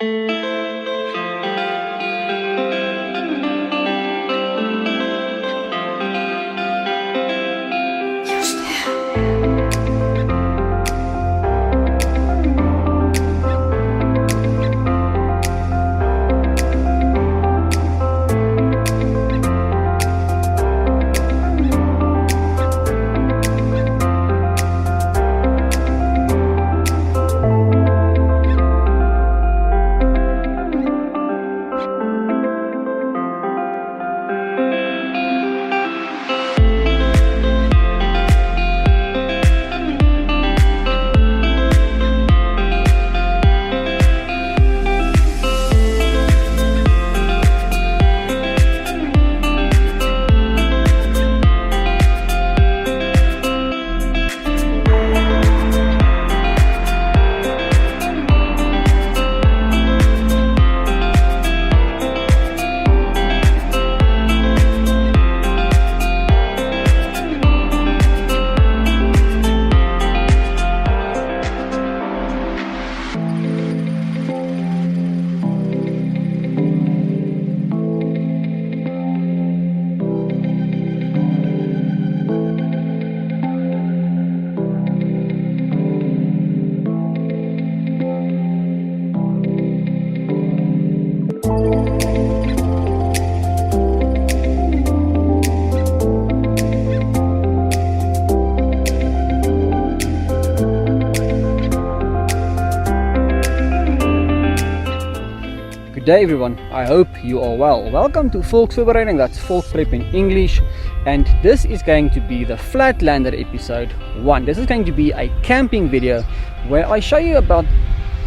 Good day everyone, I hope you are well. Welcome to VOLKSVOORBEREIDIng, that's Volk Prep in English, and this is going to be the Flatlander episode 1. This is going to be a camping video where I show you about,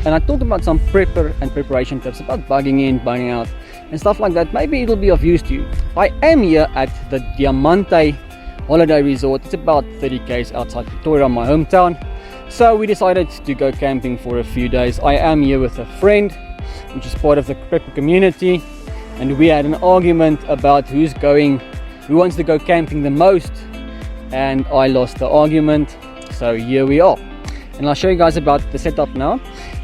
and I talk about some preparation tips about bugging in, bugging out and stuff like that. Maybe it'll be of use to you. I am here at the Diamante holiday resort. It's about 30 km outside Pretoria, my hometown. So we decided to go camping for a few days. I am here with a friend which is part of the prepper community, and we had an argument about who wants to go camping the most, and I lost the argument, so here we are. And I'll show you guys about the setup now.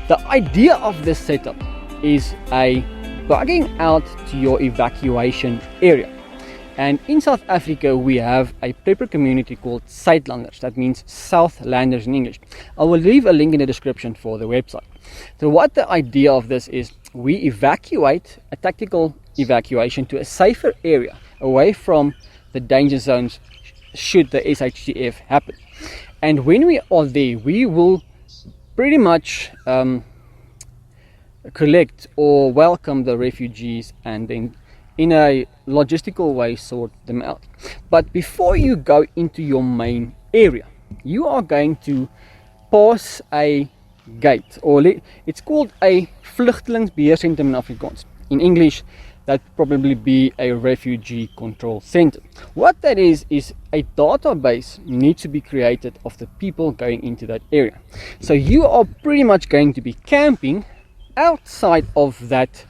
The idea of this setup is a bugging out to your evacuation area. And in South Africa we have a prepper community called Flatlanders. That means Southlanders in English. I will leave a link in the description for the website. So what the idea of this is, we evacuate, a tactical evacuation to a safer area away from the danger zones should the SHTF happen. And when we are there, we will pretty much collect or welcome the refugees and then in a logistical way sort them out. But before you go into your main area, you are going to pass a gate, or it's called a vluchtelingsbeheercentrum in Afrikaans. In English that probably be a refugee control center. What that is a database needs to be created of the people going into that area. So you are pretty much going to be camping outside of that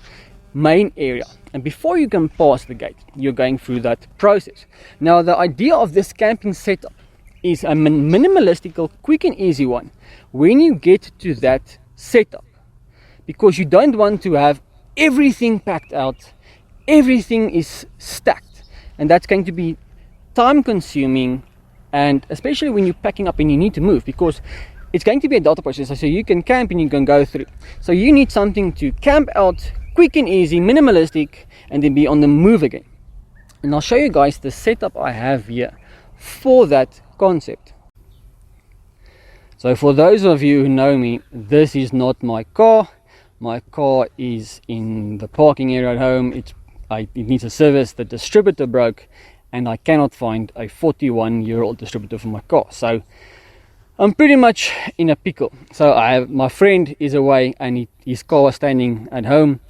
main area, and before you can pass the gate you're going through that process. Now the idea of this camping setup is a minimalistic, quick and easy one when you get to that setup, because you don't want to have everything packed out, everything is stacked, and that's going to be time consuming, and especially when you're packing up and you need to move, because it's going to be a data process. So you can camp and you can go through, so you need something to camp out, quick and easy, minimalistic, and then be on the move again. And I'll show you guys the setup I have here for that concept. So for those of you who know me, this is not my car. My car is in the parking area at home. It needs a service. The distributor broke and I cannot find a 41-year-old distributor for my car. So I'm pretty much in a pickle. So my friend is away and his car was standing at home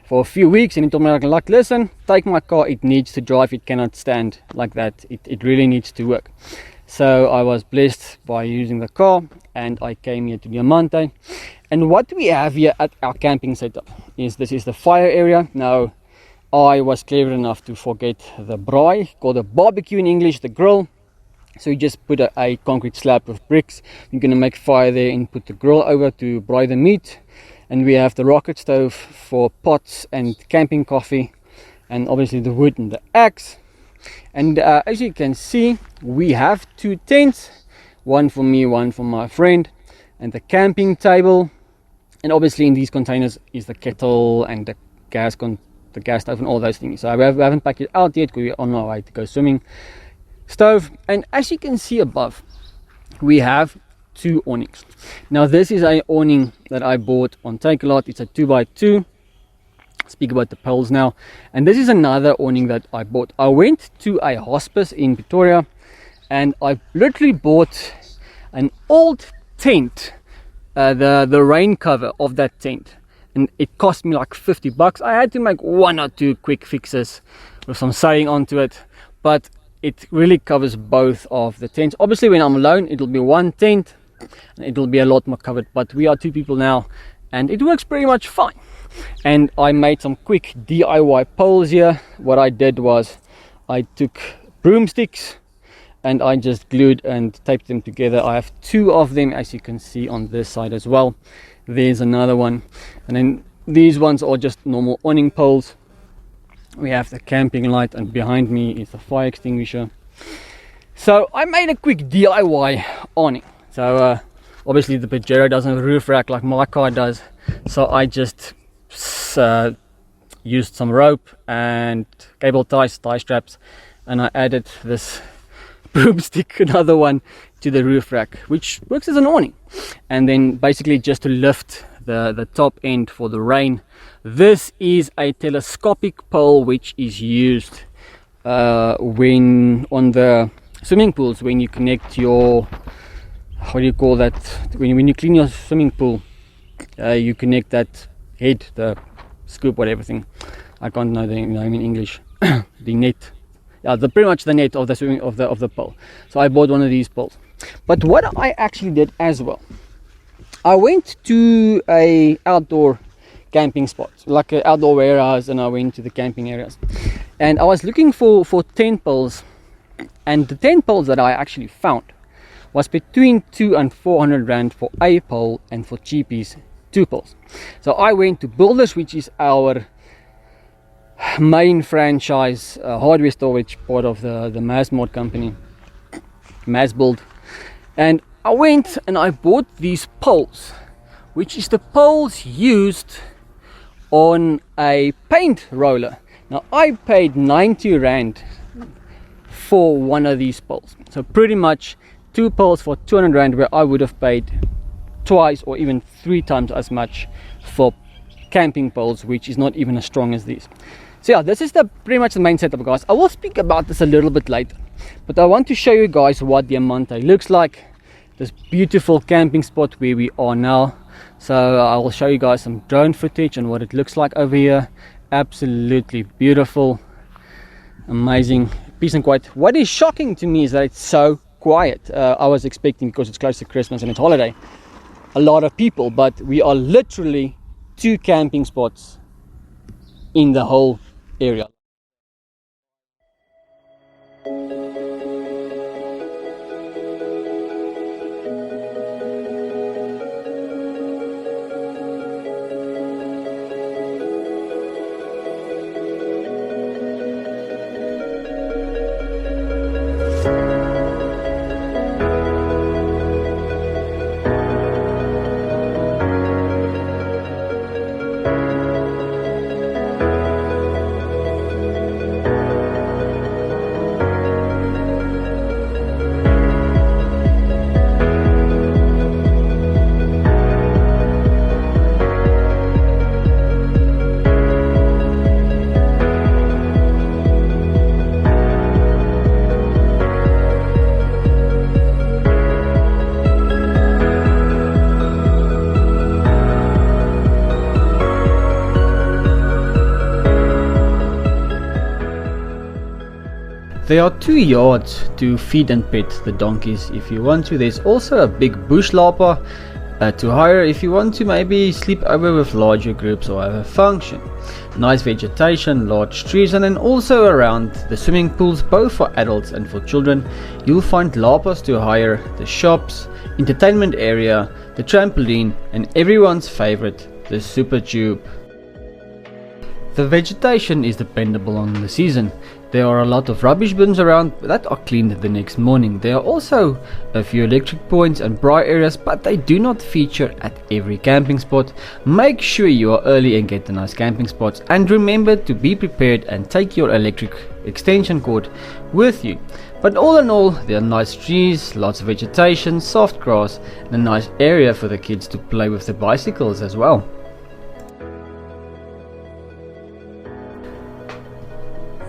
for a few weeks, and he told me, like, listen, take my car, it needs to drive, it cannot stand like that, it really needs to work. So I was blessed by using the car and I came here to Diamante. And what we have here at our camping setup is, this is the fire area. Now I was clever enough to forget the braai, called a barbecue in English, the grill. So you just put a concrete slab of bricks. You're going to make fire there and put the grill over to braai the meat. and we have the rocket stove for pots and camping coffee, and obviously the wood and the axe. And as you can see, we have 2 tents, one for me, one for my friend, and the camping table. And obviously in these containers is the kettle and the gas stove and all those things. So we haven't packed it out yet because we're on our way to go swimming. Stove, and as you can see above, we have 2 awnings. Now this is a awning that I bought on Takealot. It's a 2x2. Speak about the poles now. And this is another awning that I bought. I went to a hospice in Pretoria and I literally bought an old tent, the rain cover of that tent, and it cost me like 50 bucks. I had to make 1 or 2 quick fixes with some sewing onto it, but it really covers both of the tents. Obviously when I'm alone it'll be 1 tent and it'll be a lot more covered, but we are 2 people now and it works pretty much fine. And I made some quick DIY poles here. What I did was I took broomsticks and I just glued and taped them together. I have 2 of them, as you can see on this side as well. There's another one, and then these ones are just normal awning poles. We have the camping light, and behind me is the fire extinguisher. So I made a quick DIY awning. So obviously the Pajero doesn't have a roof rack like my car does, so I just used some rope and cable ties, tie straps, and I added this broomstick, another one, to the roof rack, which works as an awning. And then basically just to lift the top end for the rain. This is a telescopic pole which is used when on the swimming pools, when you connect your, what do you call that, when you clean your swimming pool, you connect that head, the scoop, whatever thing, I can't know the name in English, the net, yeah, pretty much the net of the swimming of the pole. So I bought one of these poles. But what I actually did as well, I went to a outdoor camping spot, like an outdoor warehouse, and I went to the camping areas, and I was looking for tent poles, and the tent poles that I actually found was between 200 and 400 rand for a pole, and for cheapies 2 poles. So I went to Builders, which is our main franchise hardware store, which part of the Masmod company, Masbuild, and I went and I bought these poles, which is the poles used on a paint roller. Now I paid 90 rand for one of these poles, so pretty much 2 poles for 200 rand, where I would have paid twice or even 3 times as much for camping poles, which is not even as strong as these. So yeah, this is pretty much the main setup, guys. I will speak about this a little bit later, but I want to show you guys what Diamante looks like, this beautiful camping spot where we are now. So I will show you guys some drone footage and what it looks like over here. Absolutely beautiful, amazing, peace and quiet. What is shocking to me is that it's so quiet. I was expecting, because it's close to Christmas and it's holiday, a lot of people, but we are literally 2 camping spots in the whole area. There are 2 yards to feed and pet the donkeys if you want to. There's also a big bush larper to hire if you want to maybe sleep over with larger groups or have a function. Nice vegetation, large trees, and then also around the swimming pools, both for adults and for children, you'll find larpers to hire, the shops, entertainment area, the trampoline, and everyone's favorite, the Super Tube. The vegetation is dependable on the season. There are a lot of rubbish bins around that are cleaned the next morning. There are also a few electric points and bright areas, but they do not feature at every camping spot. Make sure you are early and get the nice camping spots, and remember to be prepared and take your electric extension cord with you. But all in all, there are nice trees, lots of vegetation, soft grass, and a nice area for the kids to play with the bicycles as well.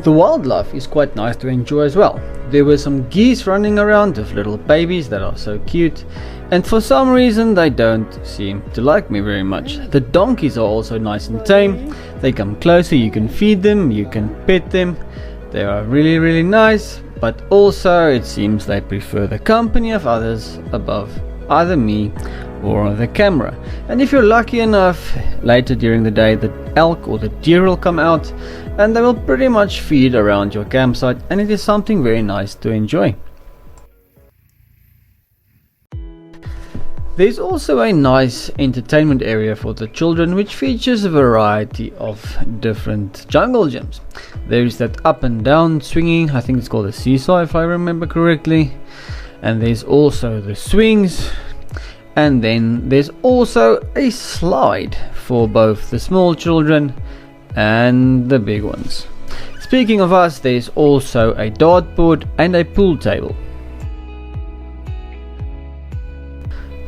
The wildlife is quite nice to enjoy as well. There were some geese running around with little babies that are so cute, and for some reason they don't seem to like me very much. The donkeys are also nice and tame. They come closer, you can feed them, you can pet them. They are really nice, but also it seems they prefer the company of others above either me or the camera. And if you're lucky enough, later during the day the elk or the deer will come out, and they will pretty much feed around your campsite, and it is something very nice to enjoy. There's also a nice entertainment area for the children, which features a variety of different jungle gyms. There is that up and down swinging, I think it's called a seesaw if I remember correctly, and there's also the swings, and then there's also a slide for both the small children and the big ones. Speaking of us, there's also a dartboard and a pool table.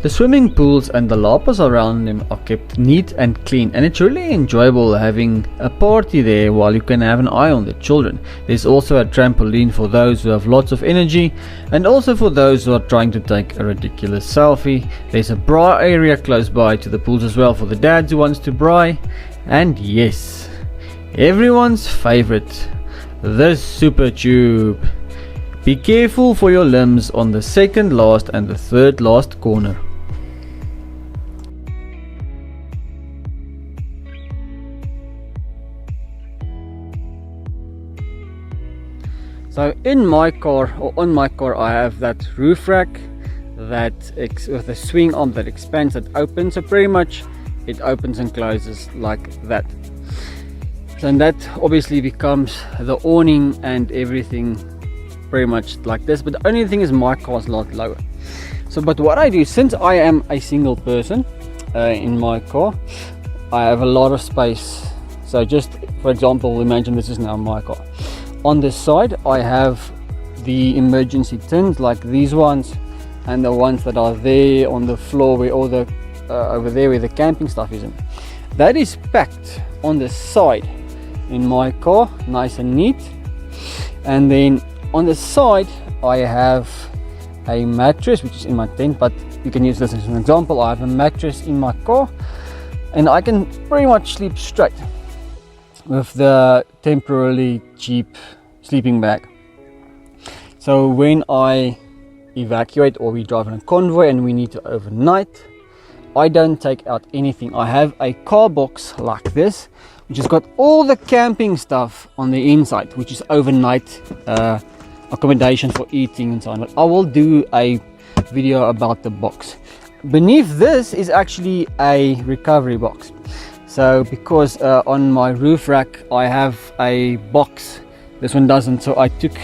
The swimming pools and the lapas around them are kept neat and clean, and it's really enjoyable having a party there while you can have an eye on the children. There's also a trampoline for those who have lots of energy, and also for those who are trying to take a ridiculous selfie. There's a bra area close by to the pools as well for the dads who wants to bra. And yes, everyone's favorite, the Super Tube. Be careful for your limbs on the second last and the third last corner. So in my car, or on my car, I have that roof rack with a swing arm that expands, that opens. So pretty much it opens and closes like that. And that obviously becomes the awning and everything pretty much like this, but the only thing is my car is a lot lower. So but what I do, since I am a single person in my car, I have a lot of space. So just for example, imagine this is now my car. On this side I have the emergency tins like these ones, and the ones that are there on the floor where all the over there where the camping stuff is in. That is packed on the side in my car, nice and neat. And then on the side I have a mattress which is in my tent, but you can use this as an example. I have a mattress in my car, and I can pretty much sleep straight with the temporarily cheap sleeping bag. So when I evacuate or we drive in a convoy and we need to overnight, I don't take out anything. I have a car box like this, which has got all the camping stuff on the inside, which is overnight accommodation for eating and so on. But I will do a video about the box. Beneath this is actually a recovery box. So because on my roof rack I have a box, this one doesn't, so I took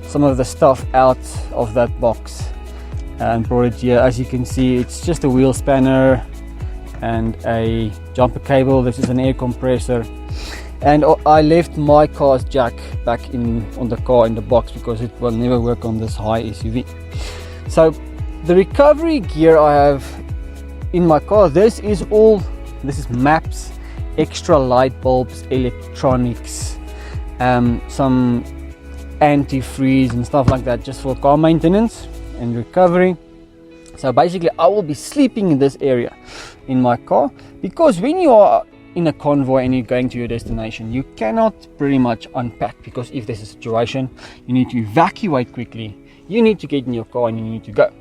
some of the stuff out of that box and brought it here. As you can see, it's just a wheel spanner and a jumper cable. This is an air compressor, and I left my car's jack back on the car in the box because it will never work on this high SUV. So the recovery gear I have in my car, this is maps, extra light bulbs, electronics, some antifreeze and stuff like that, just for car maintenance and recovery. So basically I will be sleeping in this area in my car, because when you are in a convoy and you're going to your destination, you cannot pretty much unpack, because if there's a situation you need to evacuate quickly, you need to get in your car and you need to go.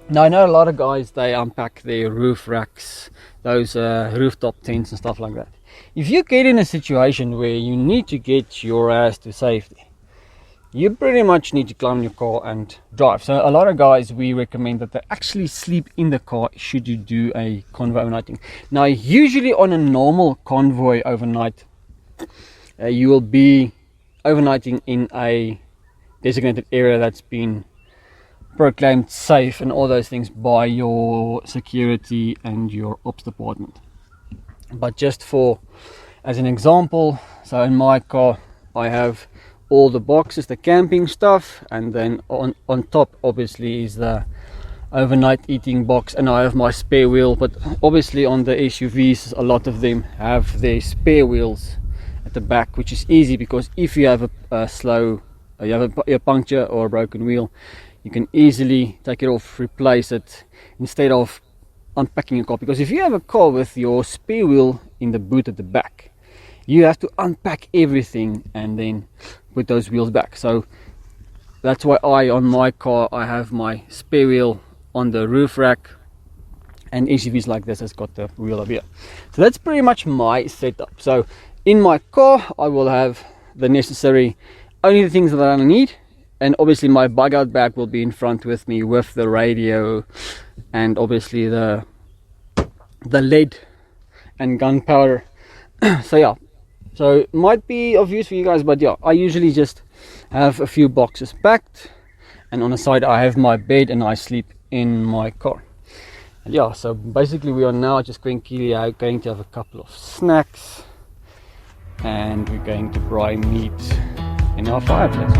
Now I know a lot of guys, they unpack their roof racks, those rooftop tents and stuff like that. If you get in a situation where you need to get your ass to safety, you pretty much need to climb in your car and drive. So a lot of guys, we recommend that they actually sleep in the car should you do a convoy overnighting. Now usually on a normal convoy overnight, you will be overnighting in a designated area that's been proclaimed safe and all those things by your security and your ops department. But just for as an example, so in my car I have all the boxes, the camping stuff, and then on top obviously is the overnight eating box, and I have my spare wheel. But obviously on the SUVs, a lot of them have their spare wheels at the back, which is easy because if you have a puncture or a broken wheel, you can easily take it off, replace it, instead of unpacking a car. Because if you have a car with your spare wheel in the boot at the back, you have to unpack everything and then put those wheels back. So that's why on my car I have my spare wheel on the roof rack, and SUVs like this has got the wheel up here. So that's pretty much my setup. So in my car I will have the necessary, only the things that I need, and obviously my bug out bag will be in front with me with the radio and obviously the lead and gunpowder. So yeah, so it might be of use for you guys, but yeah, I usually just have a few boxes packed, and on the side I have my bed and I sleep in my car. And yeah, so basically we are now just going to have a couple of snacks, and we're going to fry meat in our fireplace.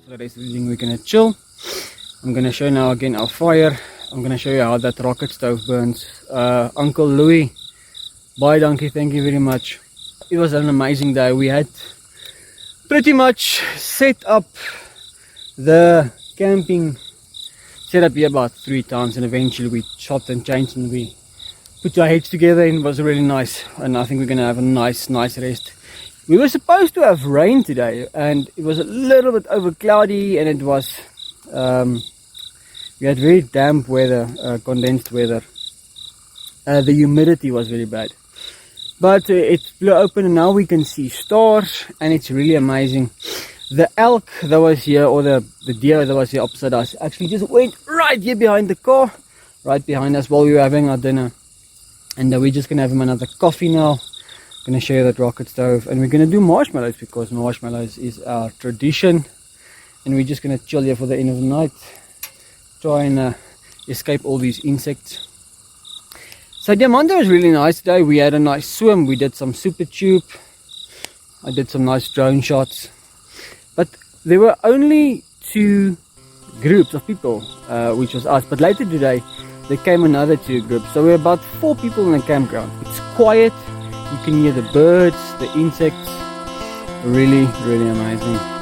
The rest of the evening we're gonna chill. I'm gonna show you now again our fire. I'm gonna show you how that rocket stove burns. Uncle Louis, bye donkey, thank you very much. It was an amazing day. We had pretty much set up the camping setup here about 3 times, and eventually we chopped and changed and we put our heads together, and it was really nice. And I think we're gonna have a nice rest. We were supposed to have rain today, and it was a little bit over cloudy, and it was we had very damp weather, condensed weather. The humidity was very bad, but it blew open and now we can see stars, and it's really amazing. The elk that was here, or the deer that was here opposite us, actually just went right here behind the car, right behind us while we were having our dinner. And we're just gonna have him another coffee now. Gonna share that rocket stove, and we're gonna do marshmallows because marshmallows is our tradition. And we're just gonna chill here for the end of the night, try and escape all these insects. So Diamante was really nice today. We had a nice swim, we did some super tube, I did some nice drone shots, but there were only 2 groups of people, which was us. But later today there came another 2 groups, so we're about 4 people in the campground. It's quiet, you can hear the birds, the insects. Really amazing.